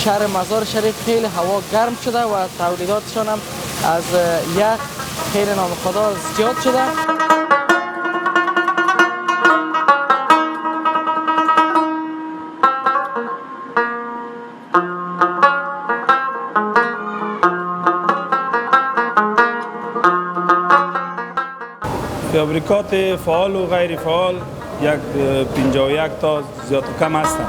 شهر مزار شریف خیلی هوا گرم شده و تولیداتشان هم از یخ خیلی ناخودآگاه زیاد شده. فابریکات فعال و غیر فعال 51 تا زیاد و کم هستند.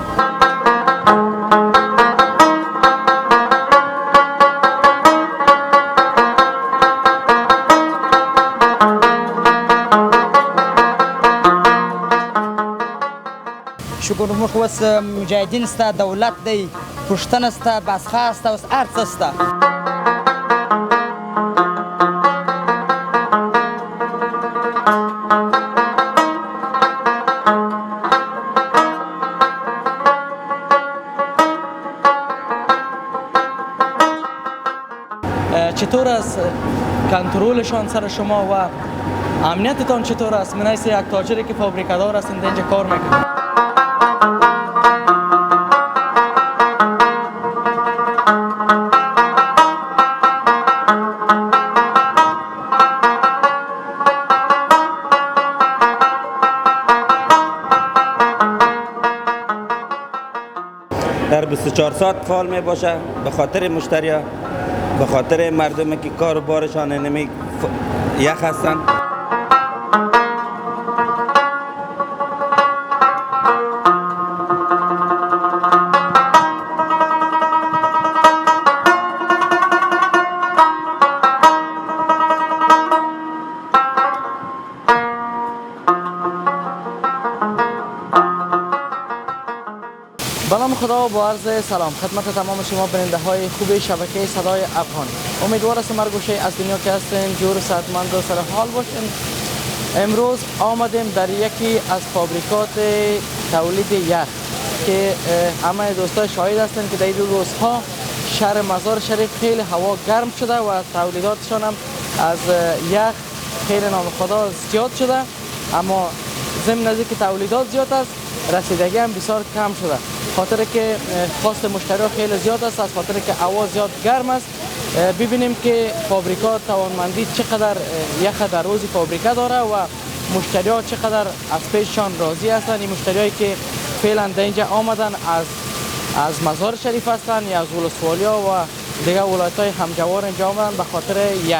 شکر مخوص مجاهدین است، دولت دی پشتن است، بسخه است و ارز است. چطور است کنترلشان سر شما و امنیتتان چطور است؟ من از یک تاجری که فابریکادار هستند اینجا کار میکنید. در 24 ساعت فعال می باشه به خاطر مشتری، به خاطر مردمی که کار و بارشان نمی یخ هستند. به نام خدا و با عرض سلام خدمت تمام شما بیننده های خوب شبکه صدای افغان. امیدوار هستم هر گوشه از دنیا که هستین جور صحتمند و سر حال باشین. امروز آمدیم در یکی از فابریکات تولید یخ که همه دوستای شاهد هستن که در این روزها شهر مزار شریف خیلی هوا گرم شده و تولیداتشان هم از یخ خیلی ناخودآگاه زیاد شده، اما ضمن از اینکه تولیدات زیاد است رسیدگی هم بسیار کم شده، خاطر که خواست مشتری خیلی زیاد است، از خاطر که هوا زیاد گرم است. ببینیم که فابریکات توانمندی چقدر یخ در روز فابریکه داره و مشتری ها چقدر از پیششان راضی هستند. این مشتری هایی که فعلا در اینجا آمدن از مزار شریف هستند یا از ولسوالیا و دیگر ولایت های همجوار اینجا آمدن به خاطر یخ.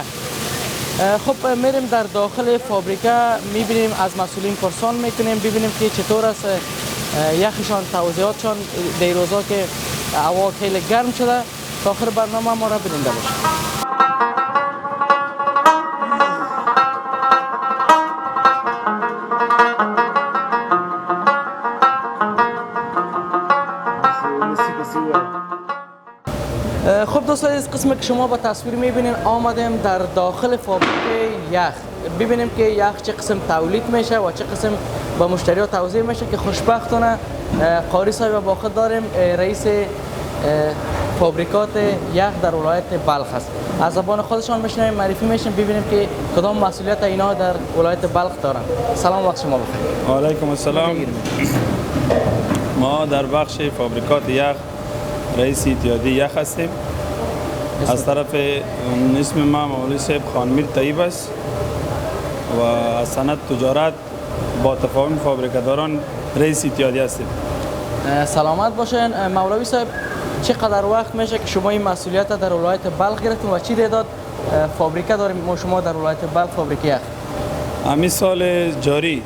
خب میریم در داخل فابریکه، میبینیم از مسئولین پرسان میکنیم، ببینیم که چطور است یخشان، توضیحاتشان در روزا که هوا خیلی گرم شده. تا آخر برنامه ما را ببینید باشید. خب دوستان، از قسمی که شما با تصویر میبینین آمدیم در داخل فابریکه یخ، ببینیم که یخ چه قسم تولید میشه و چه قسم با مشتری ها توزیع میشه که خوشبختانه قاری صاحب با خود داریم، رئیس فابریکات یخ در ولایت بلخ است. از زبان خودشان میشنویم، معرفی میشیم، ببینیم که کدام مسئولیت اینا در ولایت بلخ دارن. سلام، وقت شما بخیر. و علیکم السلام. ما در بخش فابریکات یخ رئیس اتحادیه یخ هستیم. از طرف اسم ما مولوی صاحب خانمیر طیب است و از صنعت تجارت با تفاهم فابریکاداران رئیس اتحادیه هستیم. سلامت باشین مولوی صاحب. چقدر وقت میشه که شما این مسئولیت در ولایت بلخ گرفتین و چی تعداد فابریکه داریم شما در ولایت بلخ فابریکه یخ؟ همین سال جاری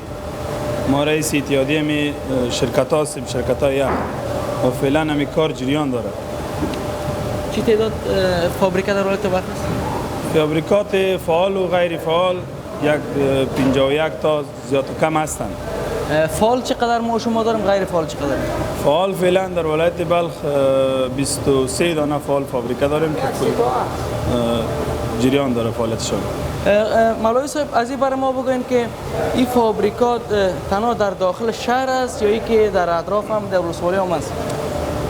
ما رئیس اتحادیه می شرکت هستیم، شرکت های یخ، و فعلا همین کار جریان داره. چی تعداد فابریکه در ولایت بلخ است؟ فابریکات فعال و غیر فعال 51 تا زیاد و کم هستند. فعال چقدر ما شما داریم، غیر فعال چقدر؟ فعال فعلا در ولایت بلخ 23 دانه فعال فابریکه داریم که جریان داره فعالیتشون. مولوی صاحب از این برای ما بگوین که این فابریکات تنها در داخل شهر است یا ای که در اطراف هم در ولسوالی هم است؟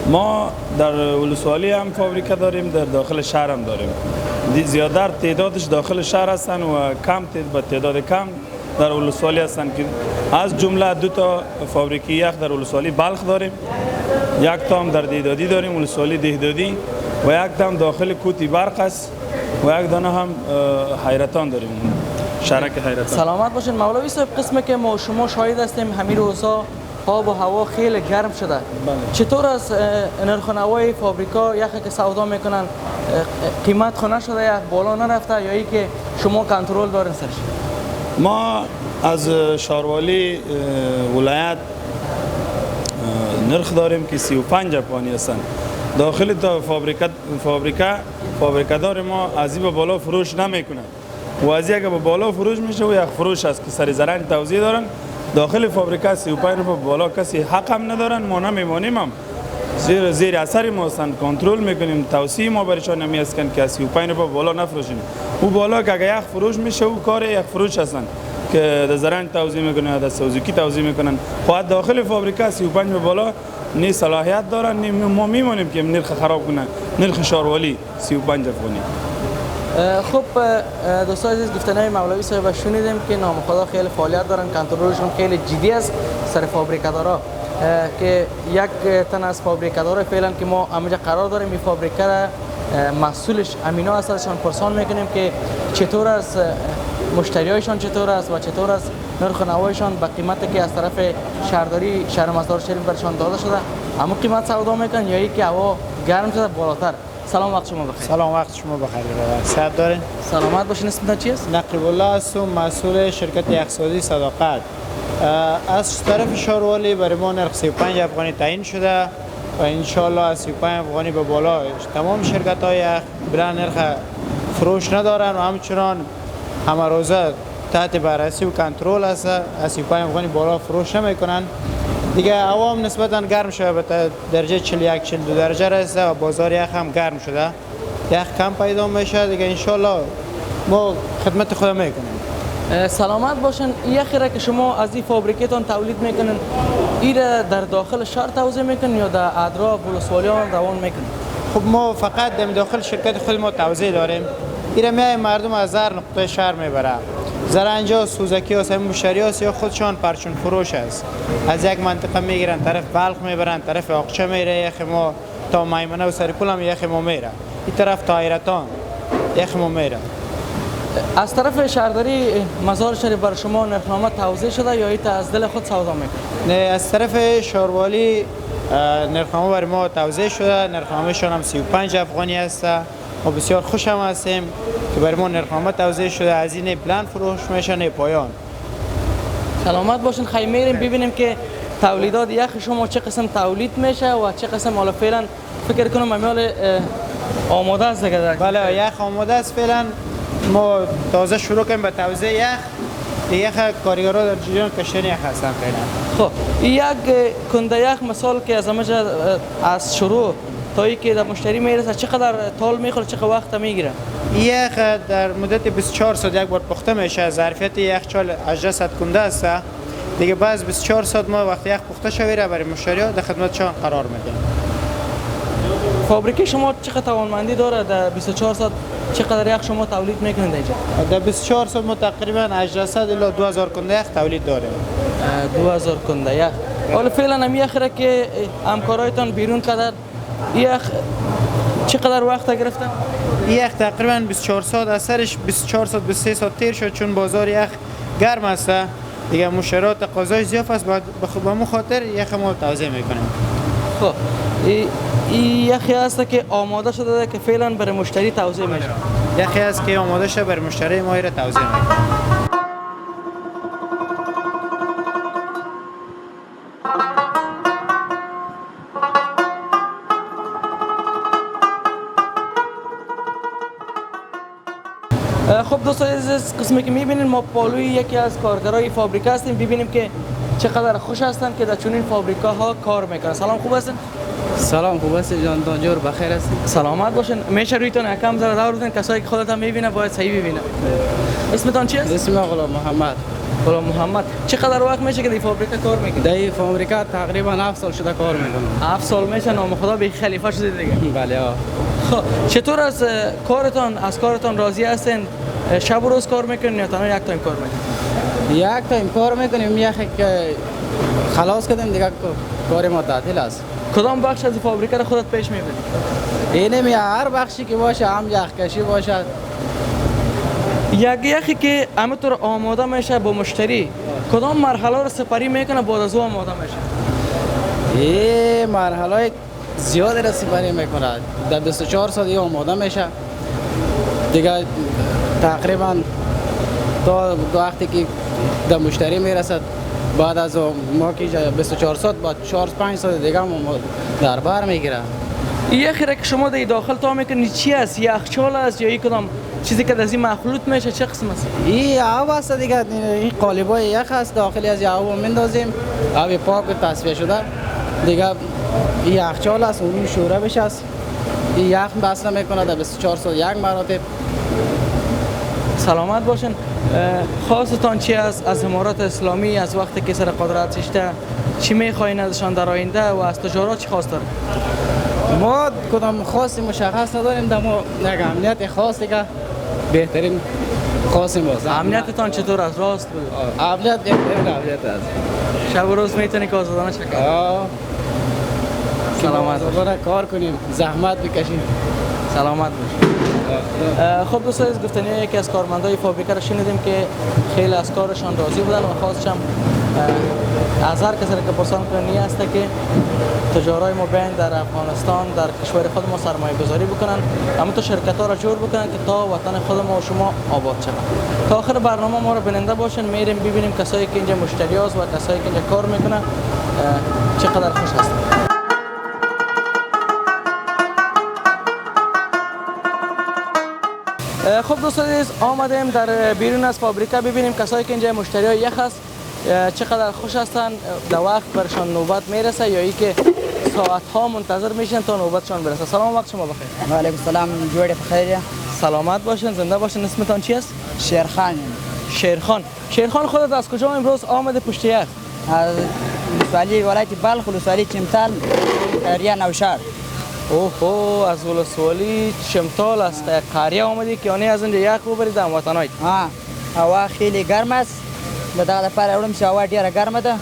ما در ولسوالی هم فابریکه داریم، در داخل شهر هم داریم. زیادتر تعدادش داخل شهر هستن و کم تعداد کم در ولسوالی هستن که از جمله 2 تا فابریکه یخ در ولسوالی بلخ داریم یک تام در دیدادی داریم ولسوالی دهدادی و یک تام داخل کوتی برق است و یک دانه هم حیرتان داریم، شرک حیرتان. سلامت باشین مولوی صاحب. قسمی که ما شما شاهد هستیم همین روزها آب و هوا خیلی گرم شده. چطور از نرخ‌ونمای فابریکا یخی که سودا میکنن قیمت خو نشده یا بالا نرفته یا ای که شما کنترل دارین سرش؟ ما از شهروالی ولایت نرخ داریم که 35 افغانی هستند. داخل تا فابریکا دار ما از این به بالا فروش نمیکنه و از اگه به بالا فروش میشه و یک فروش است که سر زرنگ توزیع دارن داخل فابریکا 35 روپیه بالا کسی حق هم ندارن. ما نمیمانیم هم زیر اثر ما هستند، کنترل میکنیم، توصیه ما برشان نمی است که 35 روپیه بالا نفروشیم. او بالا که اگه یک فروش میشه او کار یک فروش هستند که در زرنگ توزیع میکنن، در سوزوکی توزیع میکنن. خواهد داخل فابریکا 35 به بالا نی صلاحیت دارن، نی ما میمانیم که نرخ خراب کنن. نرخ شهروالی 35 افغانی. خب دوستان عزیز گفتنهای مولوی صاحب شنیدیم که نامخدا خیلی فعالیت دارن، کنترلشون خیلی جدی است سر فابریکادارا که یک تن از فابریکادارا فعلا که ما همینجا قرار داریم این فابریکه را مسئولش امینا هستشان پرسان میکنیم که چطور است مشتریایشان چطور است و چطور است نرخ نوایشان به قیمتی که از طرف شهرداری شهر مزار شریف برشان داده شده اما قیمت سودا میکنن یا اینکه هوا گرم شده بالاتر. سلام وقت شما بخیر. سلام وقت شما بخیر برادر. صحت دارین؟ سلامت باشین. اسمتون چیست؟ نقیب الله هستم، مسئول شرکت اقتصادی صداقت. از طرف شهروالی برای ما نرخ 35 افغانی تعیین شده و ان شاء الله از 35 افغانی به بالا تمام شرکت های بلا نرخ فروش ندارن و همچنان همه روزه تحت بررسی و کنترل است. از 35 افغانی بالا فروش نمیکنن. دیگه عوام نسبتا گرم شده به درجه 41 42 درجه رسیده و بازار یخ هم گرم شده، یخ کم پیدا میشه. دیگه ان شاء الله ما خدمت خود میکنیم. سلامت باشین. یخی را که شما از این فابریکتان تولید میکنین این را در داخل شهر توزیع میکنین یا در اطراف ولسوالی هم روان میکنین؟ خب ما فقط در داخل شرکت خود ما توزیع داریم. این را میای مردم از هر نقطه شهر میبره. زرنجا سوزکی هست، مشتری هست یا خودشان پرچون فروش است. از یک منطقه میگیرن طرف بلخ میبرن، طرف آقچه میره، یخ ما تا میمنه و سرپول هم یخ ما میره، این طرف تا ایرتان یخ ما میره. از طرف شهرداری مزار شریف بر شما نرخنامه توزیع شده یا ایت از دل خود سودا میکنید؟ نه، از طرف شهروالی نرخنامه بر ما توزیع شده. نرخنامه شون هم 35 افغانی است. ما بسیار خوشم هستیم که بر ما نرخنامه توزیع شده. از این بلند فروش میشه نه پایان. سلامت باشین. خیلی میریم ببینیم که تولیدات یخ شما چه قسم تولید میشه و چه قسم حالا فعلا فکر کنم امیال آماده است دیگه. بله یخ آماده است. فعلا ما تازه شروع کنیم به توزیع یخ. یخ کارگرها در جریان کشتن یخ هستن فعلا. خب یک کنده یخ مثال که از همه از شروع تا ای که در مشتری میرسه چقدر طول میخوره، چقدر وقت میگیره؟ یخ در مدت 24 ساعت یک بار پخته میشه. ظرفیت یخچال 800 کنده است. دیگه بعد 24 ساعت ما وقتی یخ پخته شوی را برای مشتری‌ها در خدمتشان قرار میدیم. فابریکه شما چقدر توانمندی داره؟ در 24 ساعت چقدر یخ شما تولید میکنید اینجا؟ در 24 ساعت ما تقریبا 800 الی 2000 کنده یخ تولید داریم. 2000 کنده یخ. حالا فعلا هم یخ را که همکارایتان بیرون کردن یخ چقدر وقت گرفتن؟ یخ تقریبا 24 ساعت اثرش 24 ساعت 23 ساعت تیر شد چون بازار یخ گرم است. دیگه مشتریات تقاضای زیاد است. به همون خاطر یخ ما توزیع میکنیم. خب این یخی هست که آماده شده که فعلا برای مشتری توزیع میشه. یخی است که آماده شده برای مشتری ما را توزیع میکنیم. خب دوستان عزیز قسمی که میبینید ما پالوی یکی از کارگرای فابریکه هستیم. ببینیم که چقدر خوش هستن که در چنین فابریکه ها کار میکنن. سلام، خوب هستین؟ سلام، خوب هستی جان دانجور؟ بخیر هستی؟ سلامت باشین. میشه رویتون یکم ذره دور بدین کسایی که خودت هم میبینه باید صحیح ببینه. اسمتون چی است؟ اسم غلام محمد. غلام محمد. چقدر وقت میشه که در فابریکه کار میکنید؟ در این فابریکه تقریبا 7 سال شده کار میکنم. 7 سال میشه. نام خدا به خلیفه شده دیگه. بله ها. خب چطور از کارتان راضی هستین؟ شب و روز کار میکنین یا تنها یک تایم کار میکنین؟ یک تایم کار میکنیم. یک خلاص کردیم دیگه کار ما تعطیل است. کدام بخش از این فابریکه را خودت پیش میبری؟ اینم هر بخشی که باشه، هم یخکشی باشد. یک یخی که همینطور آماده میشه با مشتری، کدام مرحله رو سپری میکنه بعد از او آماده میشه؟ این مرحله زیادی را سپری میکنه. در 24 ساعت دیگه آماده میشه دیگه. تقریبا تا وقتی که در مشتری میرسد، بعد از ما که 24 ساعت بعد 4-5 ساعت دیگه در بر میگیره. این یخی را که شما در داخل تا میکنی چی است؟ یخچال است یا این کدام چیزی که از این مخلوط میشه چه قسم است؟ این آب است دیگه. این قالبای یخ است، داخلی از آب میندازیم، آب پاک و تصفیه شده دیگه. این یخچال است، اون شوره بشه است. این یخ بسته میکنه در 24 ساعت یک مراتب. سلامت باشین. خواستتان چی است از امارات اسلامی از وقتی که سر قدرت شده؟ چی میخواین ازشان در آینده و از تجارت چی خواست دارید؟ ما کدام خاصی مشخص نداریم، در ما یک امنیت خاص دیگه بهترین خواستیم باز. امنیتتان چطور است؟ راست بود؟ امنیت بهترین امنیت است. شب و روز میتونی که آزادانه چکر؟ سلامت باش. آزادانه کار کنیم، زحمت بکشیم. سلامت باش. خب دوستان، از گفتنی یکی از کارمندای فابریکه را شنیدیم که خیلی از کارشان راضی بودن و خواستشم از هر کسی که پرسان کنی است که تجارای ما بین در افغانستان در کشور خود ما سرمایه گذاری بکنن، اما تو شرکت ها را جور بکنن که تا وطن خود ما و شما آباد شود. تا آخر برنامه ما را بیننده باشین، میریم ببینیم کسایی که اینجا مشتری هست و کسایی که اینجا کار میکنن چقدر خوش هستند. خب دوستان عزیز، آمدیم در بیرون از فابریکه ببینیم کسایی که اینجا مشتری های یخ هست چقدر خوش هستن، در وقت برشان نوبت میرسه یا ای که ساعت ها منتظر میشن تا نوبتشان برسه. سلام، وقت شما بخیر. و علیکم السلام، جوړ بخیر. سلامت باشین، زنده باشین. اسمتان چی است؟ شیرخان. شیرخان. شیرخان، خودت از کجا امروز آمده پشت یخ؟ از ولسوالی ولایت بلخ، ولسوالی چمتال، ریا نوشهر. اوه، از ولسوالی چمتال است قریه آمدی که یعنی از اینجا یخ ببرید در وطنایت. هوا خیلی گرم است. د دغه لپاره وړم چې هوا ډیره ګرمه ده،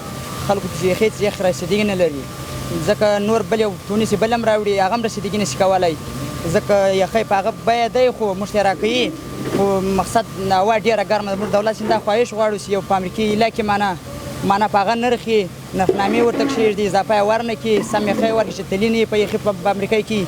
خلکو ته هیڅ یخ رسیدګي نه لري، ځکه نور بل یو ټونس بل هم راوړي هغه هم رسیدګي نشي کولی، ځکه یخی په هغه بیه دی خو موږ ترې راکوي، خو مقصد هوا ډیره ګرمه ده. موږ دولت دا خواهش غواړو چې یو په امریکایي ایله کې معنا په هغه نرخ یې نرخنامې ورته کښېږدي، اضافه یې ورنکړي، سم یخی ورکړي چې تلین یې په یخي په امریکا کې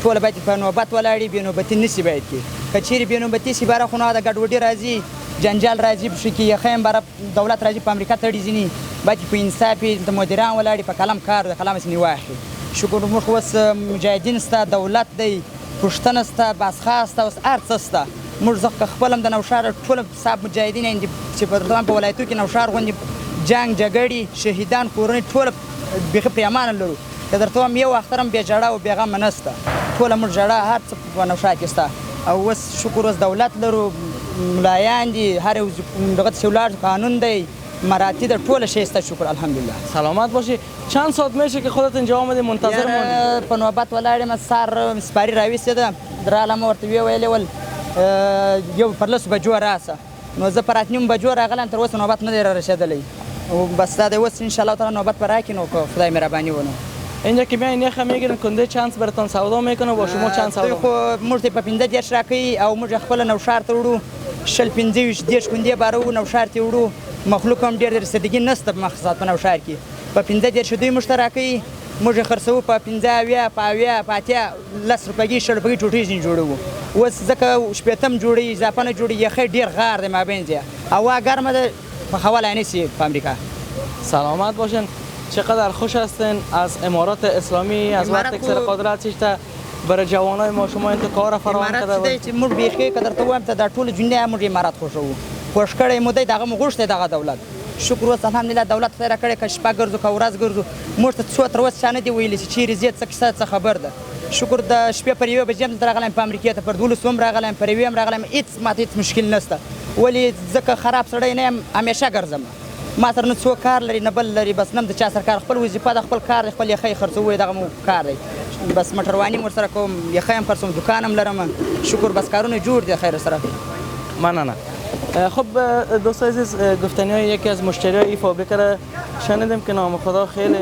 ټوله باید په نوبت ولاړي، بې نوبتي نشي باید کې. که چیرې بې نوبتي شي باره خو نو د ګډوډي راځي، جنجال راځي، پښې کې یخی هم باره دولت راځي په امریکا تړي ځینې، باید په انصاف یې د مدیران ولاړي، په قلم کار د قلم ځینې واخلي. شکر موږ اوس مجاهدین شته، دولت دی، پښتنه شته، باسخا شته، اوس هر څه شته. موږ زه خپل هم د نوشهر ټول صاحب مجاهدین چې په ولایتو کې نوشهر غوندې جنگ جګړې شهیدان کورنۍ ټوله بیخي پرې امانه لرو. که درته وایم یو اختر هم بې ژړا او بې غمه نشته، ټوله موږ ژړا هر څه په نوشهر کې شته. او اوس شکر اوس دولت لرو، ملایان دي، هر یو دغه ته ولاړ قانون دی، مراتی در ټوله شی شته. شکر الحمدلله. سلامت باشی. چند ساعت میشه که خودت اینجا آمدی منتظر موندی؟ په نوبت ولاړ یم، سار سپاری راویستې ده، درالم ورته ویلې ول یو پر لسو بجو راسه، نو زه پر اتنیمو بجو راغلم، تر اوسه نوبت نه دی را رسېدلی. بس دا دی اوس انشاءالله تعالی نوبت به راکړي، نو که خدای مهرباني ونه. اینجا که میاین یخ میگیرن کنده چند براتون سودا میکنه و شما چند سودا؟ خو موږ ته په 15 راکوي او موږ خپل نوشهر ته وړو، 15 کندې بارو نوشهر ته وړو. مخلوق هم ډېر رسیدګي نشته په مقصد په نوشهر کې، په 15 دوی موږ ته راکوي، موږ خرڅوو په 15 په 80 په 80 10 روپۍ 10 روپۍ ټوټې ځینې جوړوو. اوس ځکه شپېتم جوړوي، اضافه نه جوړوي، یخی ډېر غار دی مابین ځای، هوا ګرمه ده، په هوا لعنیسي په امریکا. سلامت باشین. چقدر خوش هستین از امارات اسلامی از وقتی که سر قدرت شده برای جوانای ما شما این کار فراهم کرده؟ امارات چې موږ بیخي که درته وایم ته دا ټوله دنیا موږ امارات خوښوو، خوښ کړی مو دی، دغه مو غوښتی دغه دولت. شکر اوس الحمدلله دولت خدای راکړی، که شپه ګرځو که ورځ ګرځو، موږ ته څو تر اوسه چا نه دي ویلي چې چیرې ځې څه کیسه څه خبر ده. شکر د شپې پر 1 بجې هم زه راغلی یم په امریکا ته، پر 12 هم راغلی یم، پر 1 هم راغلی یم، هېڅ ماته هېڅ مشکل نشته. ولې ځکه خراب سړی نه یم، همیشه ګرځم، ما سره نه څوک کار لري نه بل لري، بس نه د چا سره کار، خپل وظیفه ده، خپل کار دی، خپل یخی خرڅوو دغه مو کار دی، بس موټرواني هم ورسره کوم، یخی هم خرڅوم، دکان هم لرم. شکر بس کارونه جور دی خیر سره. نه. خب دوست عزیز، گفتنی های یکی از مشتری های این فابریکه را شنیدیم که نام خدا خیلی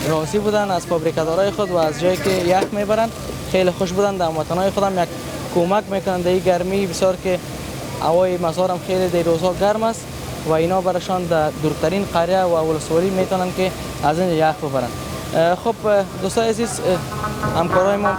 راضی بودن از فابریکادارای خود و از جایی که یخ میبرند خیلی خوش بودن. در هموطنای خودم یک کمک میکنند در این گرمی بسیار که هوای مزار هم خیلی در روزها گرم است و اینا برشان در دورترین قریه و ولسوالی میتونن که از این یخ ببرن. خب دوستان عزیز، همکارای ما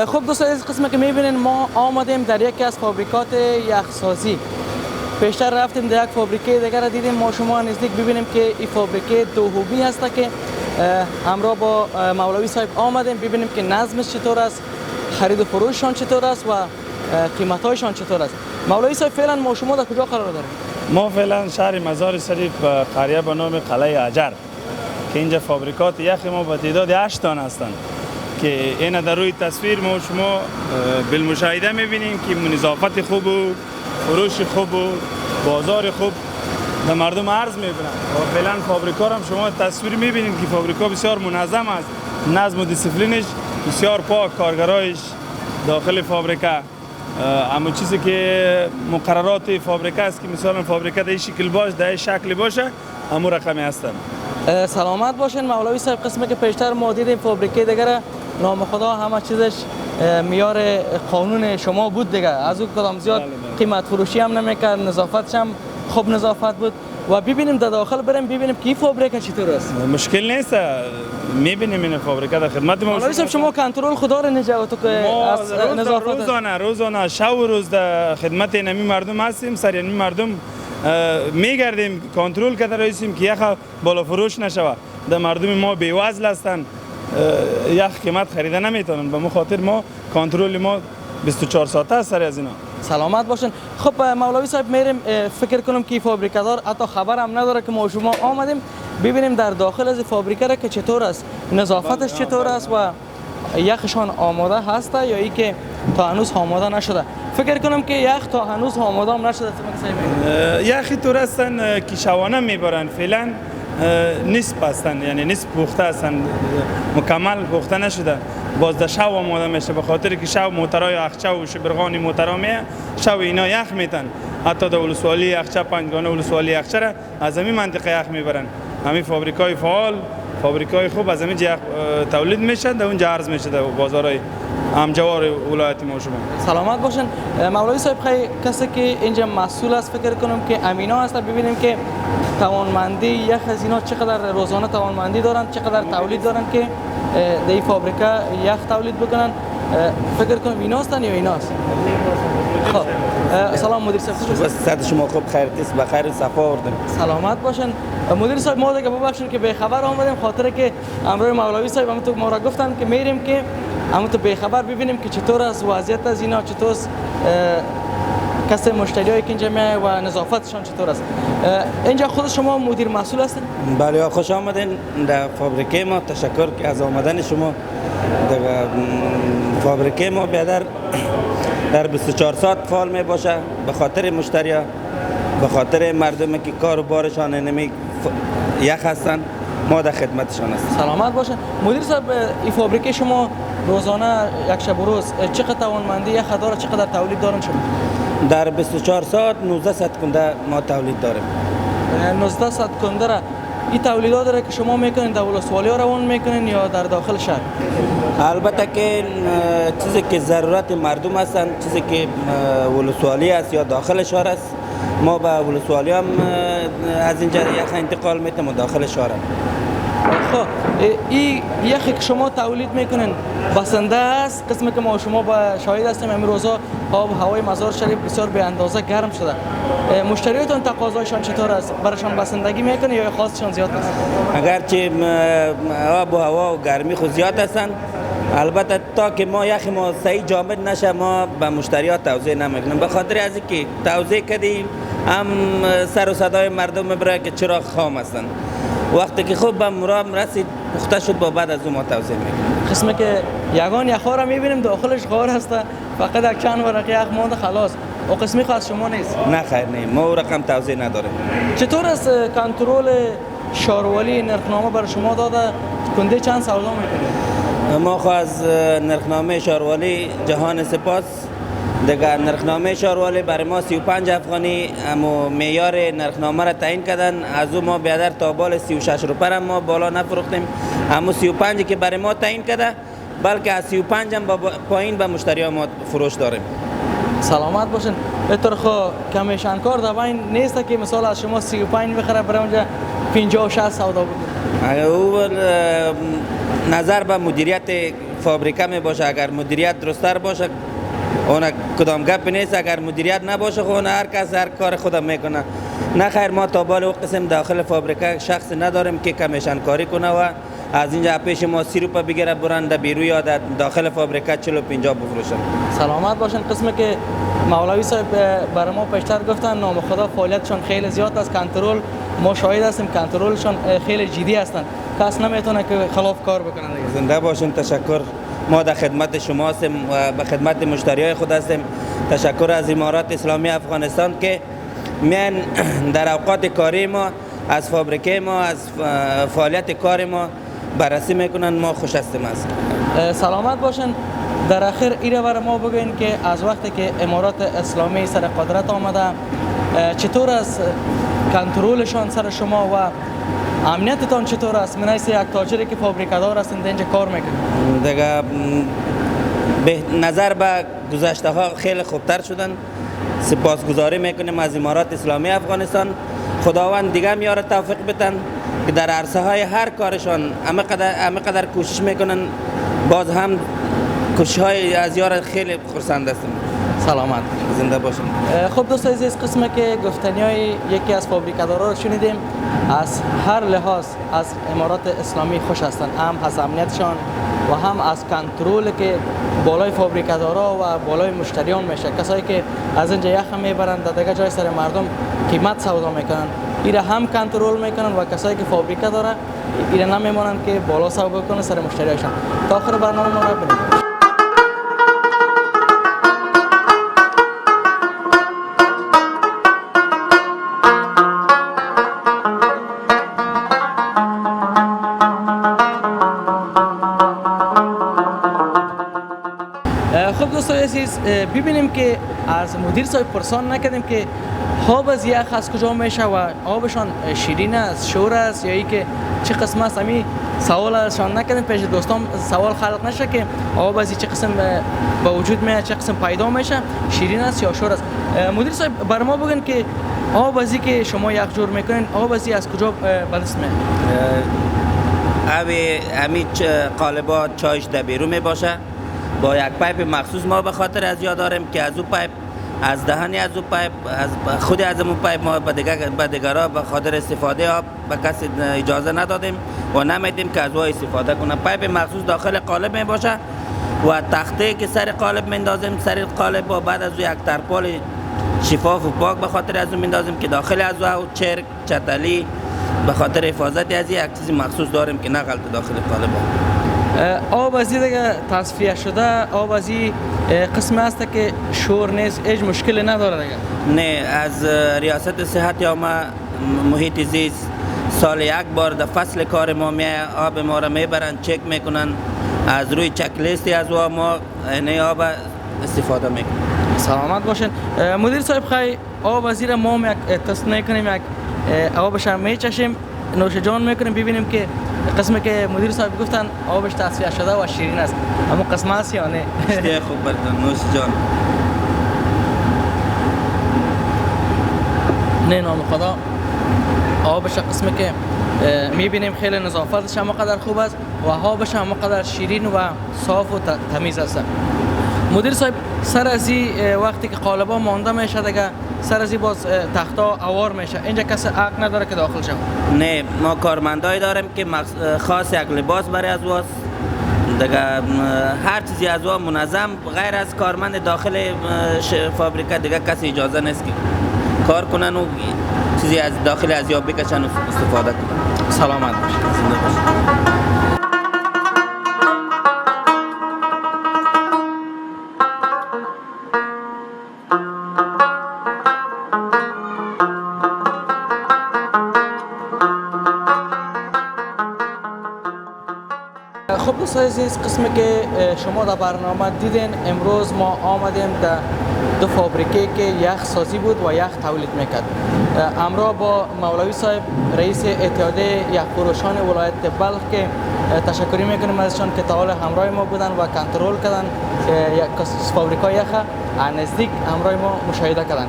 خب دوستان عزیز، قسمی که میبینین ما آمدیم در یکی از فابریکات یخسازی. پیشتر رفتیم در یک فابریکه دیگر را دیدیم. ما شما نزدیک ببینیم که این فابریکه دوحوبی هست که همراه با مولوی صاحب آمدیم ببینیم که نظمش چطور است، خرید و فروششان چطور است و قیمت‌هایشان چطور است. مولوی صاحب فعلا ما شما در کجا قرار داریم؟ ما فعلا شهر مزار شریف قریه به نام قلعه اجر که اینجا فابریکات یخ ما به تعداد 8 تن هستند که این در روی تصویر ما شما بالمشاهده میبینیم که نظافت خوب و فروش خوب و بازار خوب به مردم عرض میبرند و فعلا فابریکا هم شما تصویر میبینید که فابریکا بسیار منظم است، نظم و دیسیپلینش بسیار پاک، کارگرایش داخل فابریکا اما چیزی که مقررات فابریکا است که مثلا فابریکا در این شکل باشه، در این شکل باشه، همون رقمی هستند. سلامت باشین مولوی صاحب. قسمی که پیشتر ما دیدیم فابریکه دیگر نام خدا همه چیزش میار قانون شما بود دیگه، از اون کدام زیاد قیمت فروشی هم نمیکرد، نظافتش هم خوب نظافت بود و ببینیم در داخل بریم ببینیم که این فابریکه چطور است. مشکل نیست، میبینیم این فابریکه در خدمت ما. مولوی صاحب شما کنترل خدا رو نجات که از نظافت روزانه شب و روز در خدمت اینمی مردم هستیم، سر اینمی مردم میگردیم کنترل کرده رئیسیم که یخ بالا فروش نشود. در مردم ما بی‌وزل هستند، یخ قیمت خریده نمیتونن، به خاطر ما کنترل ما 24 ساعته است سر از اینا. سلامت باشین. خب مولوی صاحب میریم فکر کنم که فابریکادار حتی خبر هم نداره که ما شما آمدیم ببینیم در داخل از فابریکه را که چطور است، نظافتش چطور است و یخشان آماده هست یا ای که تا هنوز آماده نشده. فکر کنم که یخ تا هنوز آماده هم نشده. یخی طور هستن که شوانه میبرن، فعلا نصف هستن، یعنی نصف پخته هستن، مکمل پخته نشده، باز در شو آماده میشه به خاطر که شو موترای اخچه و شبرغانی موترا میه شو اینا یخ میتن. حتی در ولسوالی اخچه پنجگانه ولسوالی اخچه را از همین منطقه یخ میبرن. همین فابریکای فعال، فابریکای خوب از همین یخ تولید میشن، در اونجا عرض میشه در بازارهای همجوار ولایت ما شما. سلامت باشین مولوی صاحب. خیلی کسی که اینجا مسئول است فکر کنم که امینا هست، ببینیم که توانمندی یخ از اینا چقدر روزانه توانمندی دارن، چقدر تولید دارن که در این فابریکه یخ تولید بکنن. فکر کنم اینا هستن یا اینا هست؟ خب سلام مدیر صاحب. صد شما خوب خیرتیست بخیر و صفا آوردیم. سلامت باشین مدیر صاحب. ما دیگه ببخشید که به خبر آمدیم، خاطر که امروز مولوی صاحب هم تو ما را گفتن که میریم که اما تو به خبر ببینیم که چطور است وضعیت از اینا، چطور کسی مشتریایی که اینجا میاد و نظافتشان چطور است. اینجا خود شما مدیر مسئول هستین؟ بله، خوش آمدین در فابریکه ما. تشکر که از آمدن شما در فابریکه ما. بیادر در 24 ساعت فعال می باشه به خاطر مشتریا، به خاطر مردمی که کار و بارشان نمی یخ هستن، ما در خدمتشان هستیم. سلامت باشین مدیر صاحب. این فابریکه شما روزانه یک شب و روز چقدر توانمندی یخ داره، چقدر تولید دارن شما؟ در 24 ساعت 1900 کنده ما تولید داریم. 1900 کنده را این تولیدات داره که شما میکنین در ولسوالی ها روان میکنین یا در داخل شهر؟ البته که چیزی که ضرورت مردم هستن، چیزی که ولسوالی است یا داخل شهر است، ما به ولسوالی هم از اینجا یخ انتقال میتیم و داخل شهر. خب این یخی که شما تولید میکنین بسنده است؟ قسمی که ما شما با شاهد هستیم امروز روزا آب هوای مزار شریف بسیار به اندازه گرم شده. مشتریاتون تقاضایشان چطور است؟ برایشان بسندگی میکنه یا خواستشان زیاد است؟ اگرچه آب و هوا و گرمی خود زیاد هستند، البته تا که ما یخ ما صحیح جامد نشه ما به مشتریات توزیع نمیکنیم، به خاطر از اینکه توزیع کردیم هم سر و صدای مردم میبره که چرا خام هستند. وقتی که خوب به مرام رسید پخته شد با بعد از اون ما توزیع میکنیم. قسمی که یگان یخا را میبینیم داخلش غار هست، فقط یک چند ورقه یخ مونده خلاص. او قسمی خاص شما نیست؟ نه خیر نه، ما او رقم توزیع نداریم. چطور است کنترل شاروالی نرخنامه برای شما داده؟ کنده چند سودا میکنید؟ ما خو از نرخنامه شاروالی جهان سپاس. دیگر نرخنامه شاروالی برای ما 35 افغانی اما معیار نرخنامه را تعیین کردن. از او ما بیادر تا بال 36 روپه را ما بالا نفروختیم. اما 35 که برای ما تعیین کرده، بلکه از 35 هم پایین به مشتری ما فروش داریم. سلامت باشین. بهتر خو کمیشن کار در بین نیست که مثال از شما 35 بخره برای اونجا 50 و 60 سودا بکنه؟ او نظر به مدیریت فابریکه می باشه. اگر مدیریت درستر باشه اون کدام گپ نیست. اگر مدیریت نباشه خون هر کس هر کار خودم میکنه. نه خیر، ما تا بال او قسم داخل فابریکه شخص نداریم که کمیشن کاری کنه و از اینجا پیش ما 30 روپه بگیره برند بیرون یا داخل فابریکه 40 و 50 بفروشن. سلامت باشین. قسمی که مولوی صاحب برای ما پیشتر گفتن نام خدا فعالیتشون خیلی زیاد است. کنترل ما شاهد هستیم کنترلشون خیلی جدی هستن. کس نمیتونه که خلاف کار بکنه دیگه. زنده باشین. تشکر. ما در خدمت شما هستیم و به خدمت مشتریای خود هستیم. تشکر از امارات اسلامی افغانستان که میان در اوقات کاری ما از فابریکه ما از فعالیت کار ما بررسی میکنن. ما خوش هستیم. سلامت باشین. در اخر ایره برای ما بگوین که از وقتی که امارات اسلامی سر قدرت آمده چطور است کنترلشان سر شما و امنیتتان چطور است؟ من یک تاجری که فابریکادار هستند اینجا کار میکنید. دیگه به نظر به گذشته ها خیلی خوبتر شدن. سپاسگزاری میکنیم از امارات اسلامی افغانستان. خداوند دیگه میاره توفیق بدن که در عرصه های هر کارشان همه قدر کوشش میکنن. باز هم کوشش های از یار خیلی خرسند هستیم. سلامت. زنده باشیم. خب دوستان عزیز، قسمه که گفتنی های یکی از فابریکادارا رو شنیدیم. از هر لحاظ از امارات اسلامی خوش هستند، هم از امنیتشان و هم از کنترل که بالای فابریکادارا و بالای مشتریان میشه. کسایی که از اینجا یخ میبرند در دیگه جای سر مردم قیمت سودا میکنن، ایره هم کنترل میکنن و کسایی که فابریکه داره ایره نمیمونن که بالا سودا کنن سر مشتریاشون. تا آخر برنامه ما رو ببینید. خب دوستان عزیز، ببینیم که از مدیر صاحب پرسان نکردیم که آب از یخ از کجا میشه و آبشان شیرین است، شور است یا ای که چه قسم است. همین سوال ازشان نکردیم پیش دوستان سوال خلق نشه که آب از چه قسم به وجود میاد، چه قسم پیدا میشه، شیرین است یا شور است. مدیر صاحب بر ما بگن که آب ازی که شما یخ جور میکنین آب ازی از کجا به دست میاد؟ همین قالبات چایش در بیرون می باشه با یک پایپ مخصوص. ما به خاطر از یاد داریم که از او پایپ از دهنی از او پایپ از خود از اون پایپ ما به دیگرها به خاطر استفاده آب به کسی اجازه ندادیم و نمیدیم که از او استفاده کنه. پایپ مخصوص داخل قالب می باشه و تخته که سر قالب میندازیم سر قالب و بعد از او یک ترپال شفاف و پاک به خاطر از اون میندازیم که داخل از او چرک چتلی به خاطر حفاظت از یک چیز مخصوص داریم که نغلط داخل قالب. آب ازی دیگه تصفیه شده، آب ازی قسم است که شور نیست، هیچ مشکلی نداره دیگه. نه، از ریاست صحت یا محیط زیست سال یک بار در فصل کار ما آب ما را میبرن چک میکنن، از روی چک لیستی از ما این آب استفاده میکنن. سلامت باشین. مدیر صاحب خیلی آب ازی را ما تست نکنیم، یک آبش هم میچشیم نوش جان میکنیم ببینیم که قسمی که مدیر صاحب گفتن آبش تصفیه شده و شیرین است، اما قسم است یا نه؟ خوب بردن نوش جان. نه نام خدا آبش قسمی که میبینیم خیلی نظافتش هم قدر خوب است و آبش هم قدر شیرین و صاف و تمیز است. مدیر صاحب سر ازی وقتی که قالبا مانده میشه دیگه سر ازی باز تختا اوار میشه، اینجا کسی حق نداره که داخل شه؟ نه، ما کارمندای داریم که خاص یک لباس برای از واس دیگه هر چیزی از وا منظم، غیر از کارمند داخل فابریکه دیگه کسی اجازه نیست که کار کنن و چیزی از داخل از یا بکشن و استفاده کنن. سلامت باشید. دوستان عزیز، قسمی که شما در برنامه دیدین، امروز ما آمدیم در دو فابریکه که یخ سازی بود و یخ تولید میکرد. همراه با مولوی صاحب رئیس اتحادیه یخ فروشان ولایت بلخ که تشکری میکنیم ازشان که تا حال همراه ما بودن و کنترل کردن فابریکای یخ نزدیک همراه ما مشاهده کردن.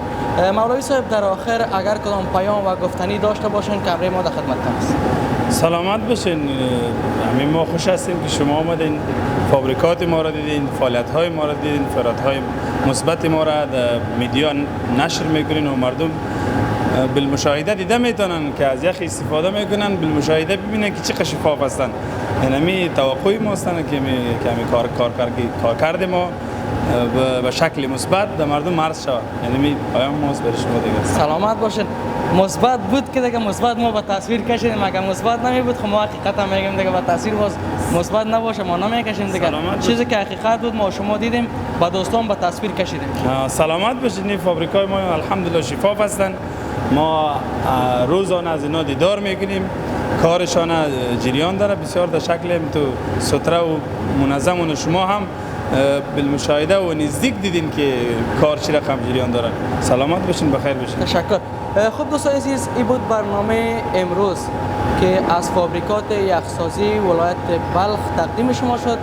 مولوی صاحب در آخر اگر کدام پیام و گفتنی داشته باشین که همراه ما در خدمتتان است. سلامت باشین. همین ما خوش هستیم که شما آمدین فابریکات ما را دیدین، فعالیت های ما را دیدین، فعالیت های مثبت ما را در میدیا نشر میکنین و مردم بالمشاهده دیده میتونن که از یخ استفاده میکنن، بالمشاهده ببینن که چقدر شفاف هستن. یعنی توقعی ما هستن که کارکرد ما به شکل مثبت در مردم عرض شود. یعنی پیام ماست برای شما دیگه. سلامت باشین. مثبت بود که دیگه مثبت ما به تصویر کشیدیم، اگر مثبت نمی بود خب ما حقیقتا میگیم دیگه به تصویر باز مثبت نباشه ما نمیکشیم دیگه. چیزی که حقیقت بود ما شما دیدیم با دوستان به تصویر کشیدیم. سلامت باشین. این فابریکای ما الحمدلله شفاف هستن. ما روزانه از اینا دیدار میکنیم، کارشان جریان داره بسیار در شکل تو ستره و منظم و شما هم بالمشاهده و نزدیک دیدین که کار چی رقم جریان داره. سلامت باشین، بخیر باشین. تشکر. خب دوستان عزیز، این بود برنامه امروز که از فابریکات یخسازی ولایت بلخ تقدیم شما شد.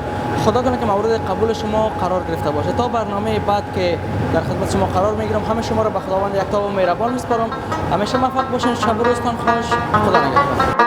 خدا کنه که مورد قبول شما قرار گرفته باشه. تا برنامه بعد که در خدمت شما قرار میگیرم، همه شما را به خداوند یکتا و مهربان میسپارم. همیشه موفق باشین. شب و روزتان خوش. خدا نگهدار.